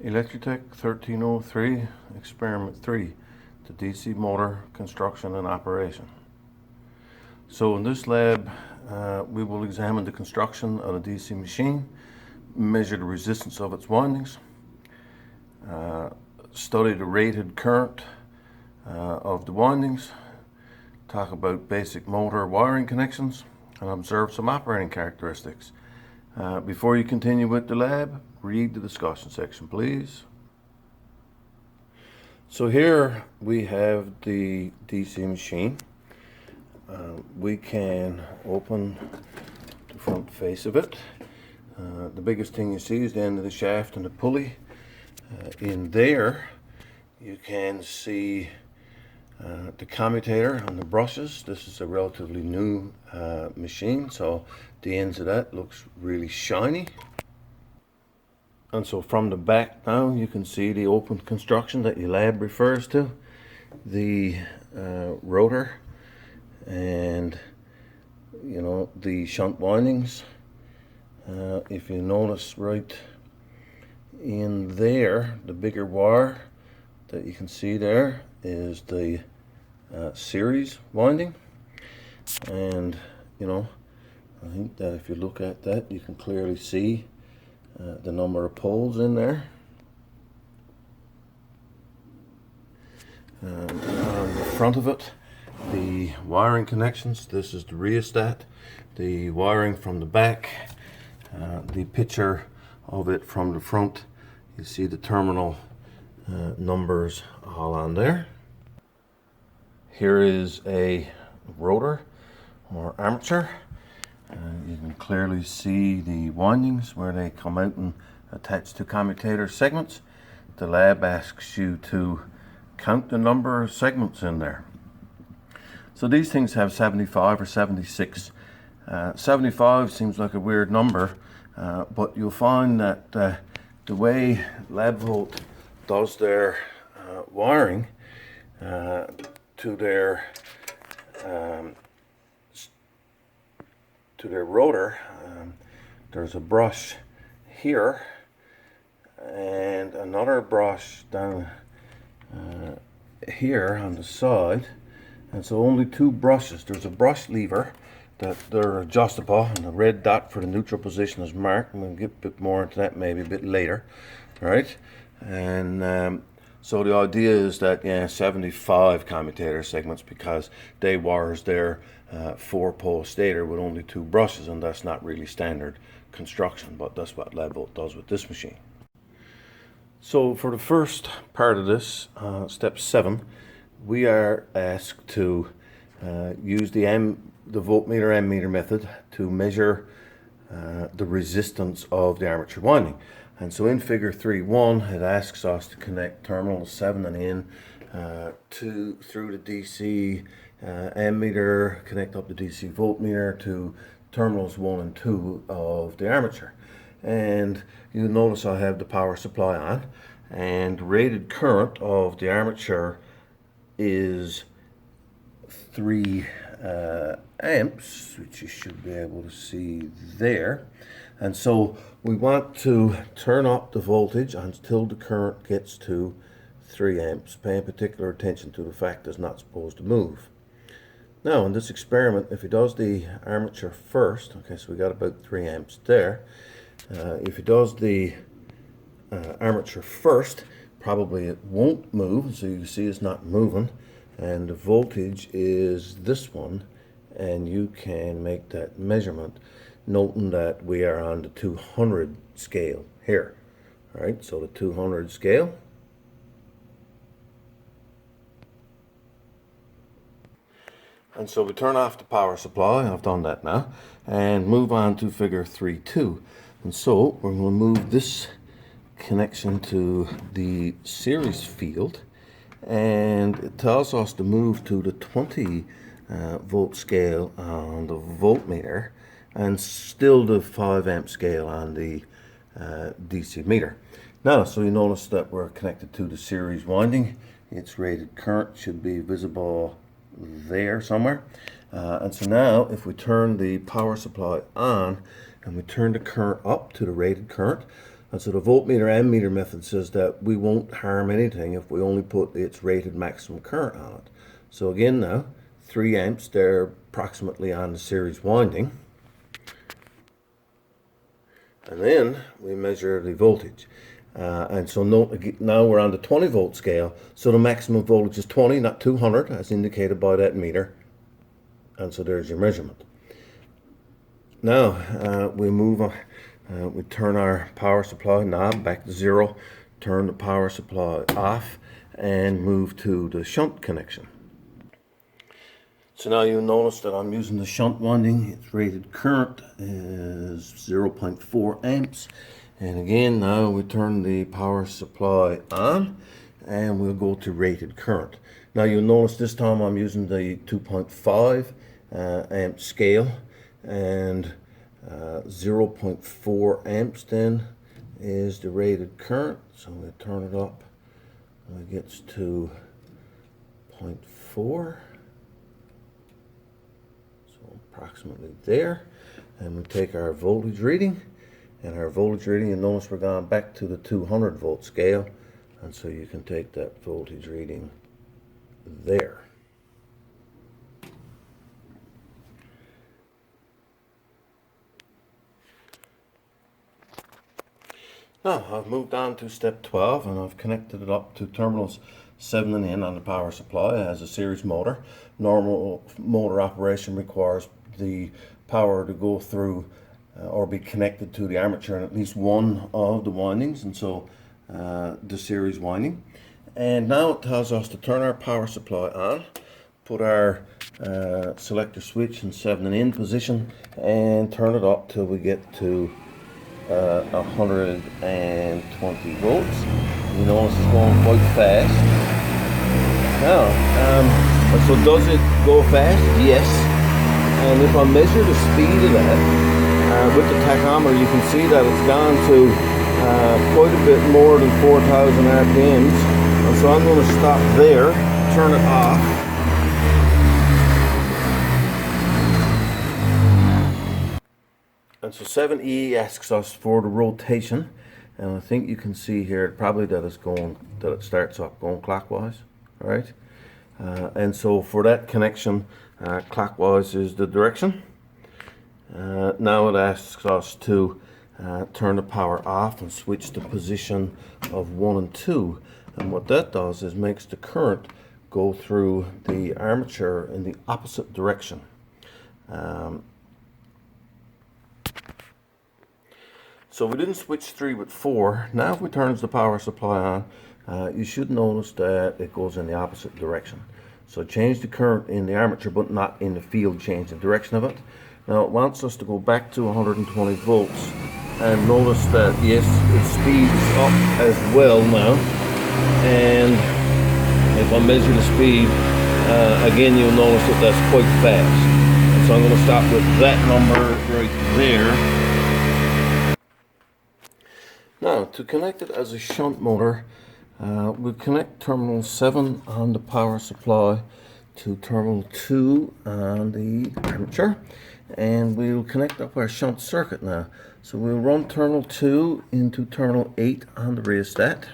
Electrotech 1303, Experiment 3, the DC motor construction and operation. So in this lab, we will examine the construction of a DC machine, measure the resistance of its windings, study the rated current of the windings, talk about basic motor wiring connections, and observe some operating characteristics. Before you continue with the lab, read the discussion section, please. So here we have the DC machine. We can open the front face of it. The biggest thing you see is the end of the shaft and the pulley. In there you can see the commutator and the brushes. This is a relatively new machine, so the ends of that looks really shiny. And so from the back now you can see the open construction that your lab refers to, the rotor, and the shunt windings. If you notice right in there, the bigger wire that you can see there is the series winding, and I think that if you look at that, you can clearly see the number of poles in there. On the front of it, the wiring connections. This is the rheostat, the wiring from the back, the picture of it from the front. You see the terminal numbers all on there. Here is a rotor or armature. You can clearly see the windings where they come out and attach to commutator segments. The lab asks you to count the number of segments in there. So these things have 75 or 76. 75 seems like a weird number, but you'll find that the way Lab3 does their wiring to their rotor, there's a brush here and another brush down here on the side, and so only two brushes. There's a brush lever that they're adjustable, and the red dot for the neutral position is marked. I'm going to get a bit more into that maybe a bit later. Right, and so the idea is that 75 commutator segments, because they wires their 4-pole stator with only two brushes, and that's not really standard construction, but that's what Lab3 does with this machine. So for the first part of this, step 7, we are asked to use the voltmeter ammeter method to measure the resistance of the armature winding. And so in figure 3.1, it asks us to connect terminals 7 and in through the DC ammeter, connect up the DC voltmeter to terminals 1 and 2 of the armature. And you'll notice I have the power supply on, and the rated current of the armature is 3 amps, which you should be able to see there. And so we want to turn up the voltage until the current gets to 3 amps, paying particular attention to the fact that it's not supposed to move. Now in this experiment, if he does the armature first, okay, so we got about 3 amps there. If he does the armature first, probably it won't move, so you can see it's not moving, and the voltage is this one, and you can make that measurement, noting that we are on the 200 scale here. All right, so the 200 scale. And so we turn off the power supply, I've done that now, and move on to figure 3.2. And so we're going to move this connection to the series field, and it tells us to move to the 20 volt scale on the voltmeter, and still the 5 amp scale on the DC meter. Now, so you notice that we're connected to the series winding. Its rated current should be visible there somewhere. And so now if we turn the power supply on and we turn the current up to the rated current, And so the voltmeter and meter method says that we won't harm anything if we only put its rated maximum current on it. So again now, 3 amps, they're approximately on the series winding. And then we measure the voltage. And so now we're on the 20 volt scale, so the maximum voltage is 20, not 200, as indicated by that meter. And so there's your measurement. Now we move on. We turn our power supply knob back to 0, turn the power supply off, and move to the shunt connection. So now you'll notice that I'm using the shunt winding. Its rated current is 0.4 amps. And again, now we turn the power supply on and we'll go to rated current. Now you'll notice this time I'm using the 2.5 amp scale, and 0.4 amps then is the rated current. So we turn it up and it gets to 0.4. Approximately there, and we take our voltage reading, and our voltage reading, you notice we're going back to the 200 volt scale, and so you can take that voltage reading there. Now I've moved on to step 12, and I've connected it up to terminals 7 and in on the power supply as a series motor. Normal motor operation requires the power to go through or be connected to the armature in at least one of the windings, and so the series winding. And now it tells us to turn our power supply on, put our selector switch in 7 and in position, and turn it up till we get to 120 volts. You notice it's going quite fast. Now, so does it go fast? Yes. And if I measure the speed of that with the tachometer, you can see that it's gone to quite a bit more than 4,000 RPMs. And so I'm going to stop there, turn it off. And so 7E asks us for the rotation, and I think you can see here probably that it starts up going clockwise, right? And so for that connection, clockwise is the direction. Now it asks us to turn the power off and switch the position of 1 and 2, and what that does is makes the current go through the armature in the opposite direction. So we didn't switch 3 with 4. Now if we turn the power supply on, you should notice that it goes in the opposite direction. So change the current in the armature but not in the field, change the direction of it. Now it wants us to go back to 120 volts, and notice that yes, it speeds up as well now, and if I measure the speed, again you'll notice that that's quite fast. And so I'm going to stop with that number right there. Now, to connect it as a shunt motor, we'll connect terminal 7 on the power supply to terminal 2 on the armature, and we'll connect up our shunt circuit now. So we'll run terminal 2 into terminal 8 on the rheostat.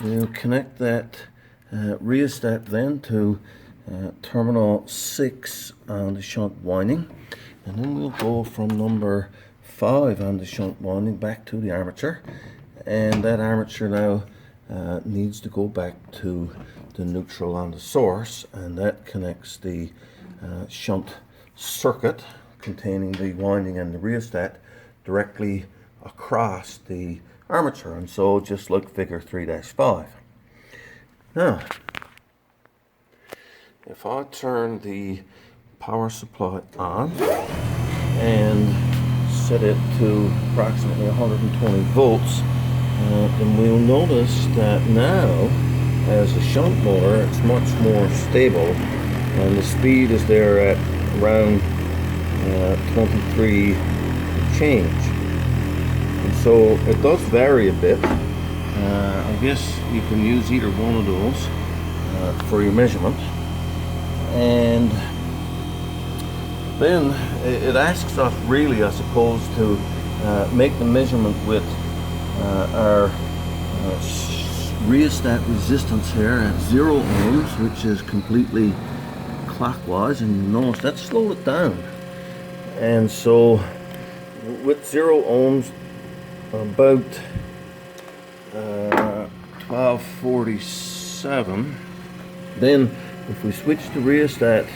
We'll connect that rheostat then to terminal 6 on the shunt winding, and then we'll go from number 5 on the shunt winding back to the armature, and that armature now needs to go back to the neutral on the source, and that connects the shunt circuit containing the winding and the rheostat directly across the armature, and so just like figure 3-5. Now if I turn the power supply on and set it to approximately 120 volts, then we'll notice that now as a shunt motor it's much more stable, and the speed is there at around 23 change, and so it does vary a bit. I guess you can use either one of those for your measurement. And then it asks us really, I suppose, to make the measurement with our rheostat resistance here at 0 ohms, which is completely clockwise, and you notice that slowed it down. And so with 0 ohms, about 1247, then if we switch the rheostat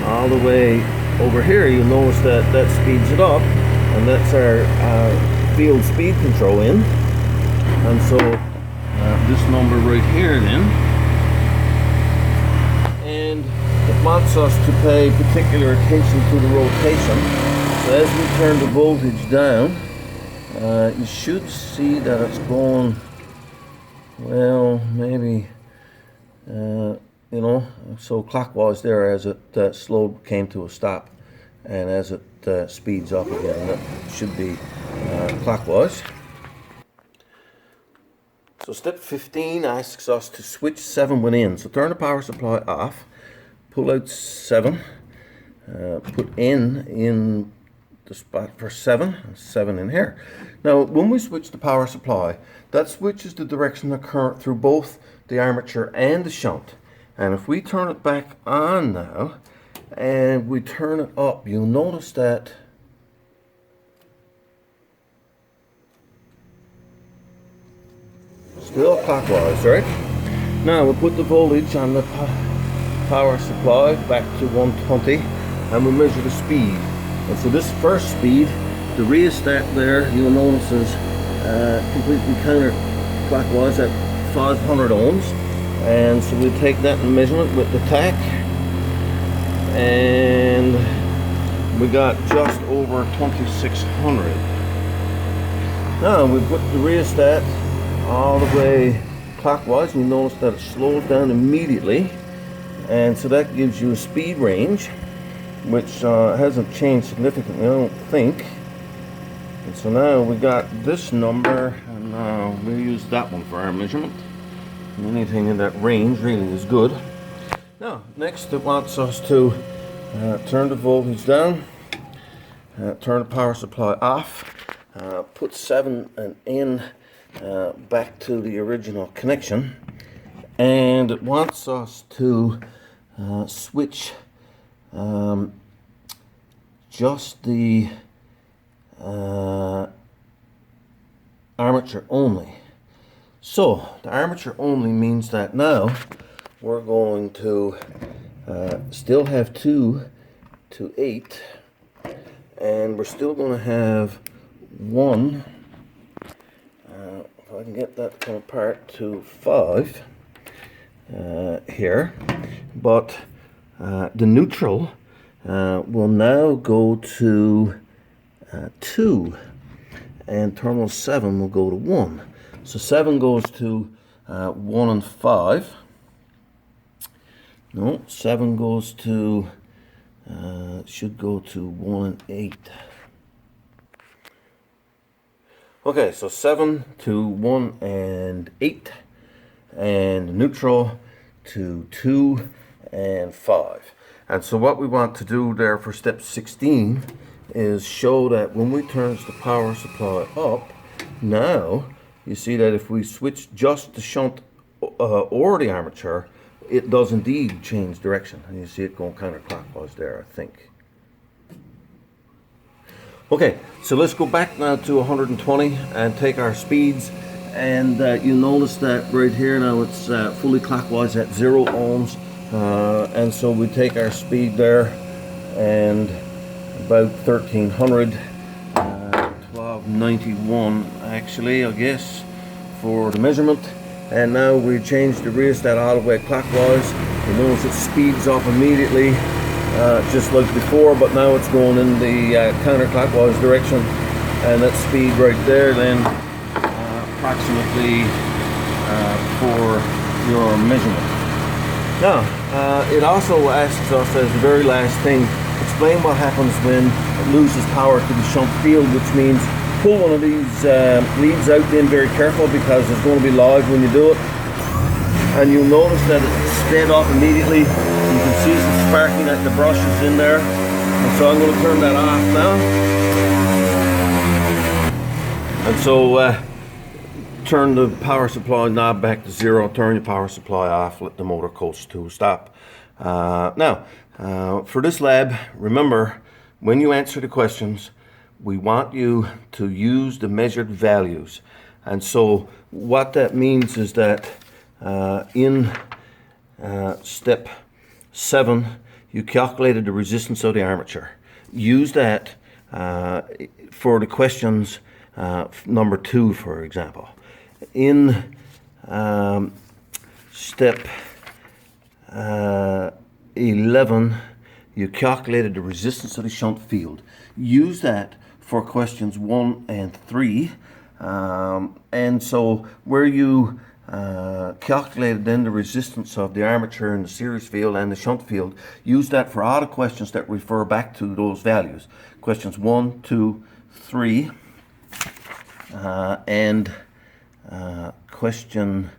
all the way over here, you'll notice that that speeds it up, and that's our field speed control in. And so this number right here then, and it wants us to pay particular attention to the rotation. So as we turn the voltage down, you should see that it's going, well, maybe you know, so clockwise there as it came to a stop, and as it speeds up again, that should be clockwise. So step 15 asks us to switch 7 within. So turn the power supply off, pull out 7, put in the spot for 7 in here. Now when we switch the power supply, that switches the direction of current through both the armature and the shunt. And if we turn it back on now, and we turn it up, you'll notice that still clockwise, right? Now we'll put the voltage on the power supply back to 120, and we'll measure the speed. And so this first speed, the rheostat there, you'll notice is completely counterclockwise at 500 ohms. And so we take that in measurement with the tack, and we got just over 2600. Now we put the rheostat all the way clockwise, and you notice that it slows down immediately, and so that gives you a speed range which hasn't changed significantly, I don't think. And so now we got this number, and we'll use that one for our measurement. Anything in that range really is good. Now next it wants us to turn the voltage down, turn the power supply off, put 7 and in back to the original connection, and it wants us to switch just the armature only. So the armature only means that now we're going to still have 2 to 8, and we're still going to have 1, if I can get that to come apart, to 5 here, but the neutral will now go to 2, and terminal 7 will go to 1. So 7 goes to 1 and 5. No, 7 goes to, should go to 1 and 8. Okay, so 7 to 1 and 8, and neutral to 2 and 5. And so what we want to do there for step 16 is show that when we turn the power supply up, now you see that if we switch just the shunt or the armature, it does indeed change direction. And you see it going counterclockwise there, I think. Okay, so let's go back now to 120 and take our speeds. And you notice that right here now it's fully clockwise at 0 ohms. And so we take our speed there, and about 1300, 1291 actually, I guess, for the measurement. And now we change the rheostat all the way clockwise. You notice it speeds up immediately, just like before, but now it's going in the counterclockwise direction, and that speed right there then approximately for your measurement. Now it also asks us as the very last thing, explain what happens when it loses power to the shunt field, which means pull one of these leads out in very careful, because it's going to be loud when you do it. And you'll notice that it's sped off immediately. You can see some sparking at the brushes in there. And so I'm going to turn that off now. And so turn the power supply knob back to 0, turn your power supply off, let the motor coast to a stop. Now, for this lab, remember, when you answer the questions, we want you to use the measured values. And so what that means is that in step 7, you calculated the resistance of the armature. Use that for the questions number 2, for example. In step 11, you calculated the resistance of the shunt field. Use that for questions 1 and 3. And so where you calculated then the resistance of the armature and the series field and the shunt field, use that for all the questions that refer back to those values. Questions 1, 2, 3, and question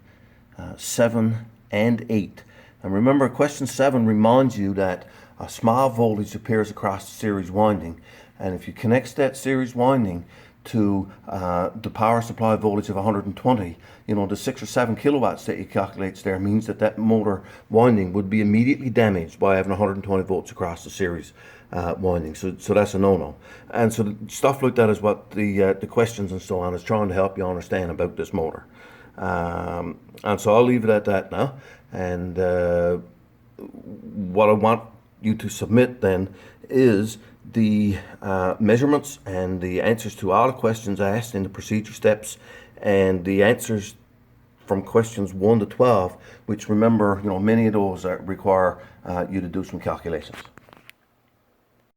7 and 8. And remember, question 7 reminds you that a small voltage appears across the series winding, and if you connect that series winding to the power supply voltage of 120, you know, the 6 or 7 kilowatts that you calculate there means that that motor winding would be immediately damaged by having 120 volts across the series winding. So that's a no-no. And so stuff like that is what the questions and so on is trying to help you understand about this motor. And so I'll leave it at that now. And what I want you to submit then is the measurements and the answers to all the questions asked in the procedure steps, and the answers from questions 1 to 12, which, remember, you know, many of those require you to do some calculations.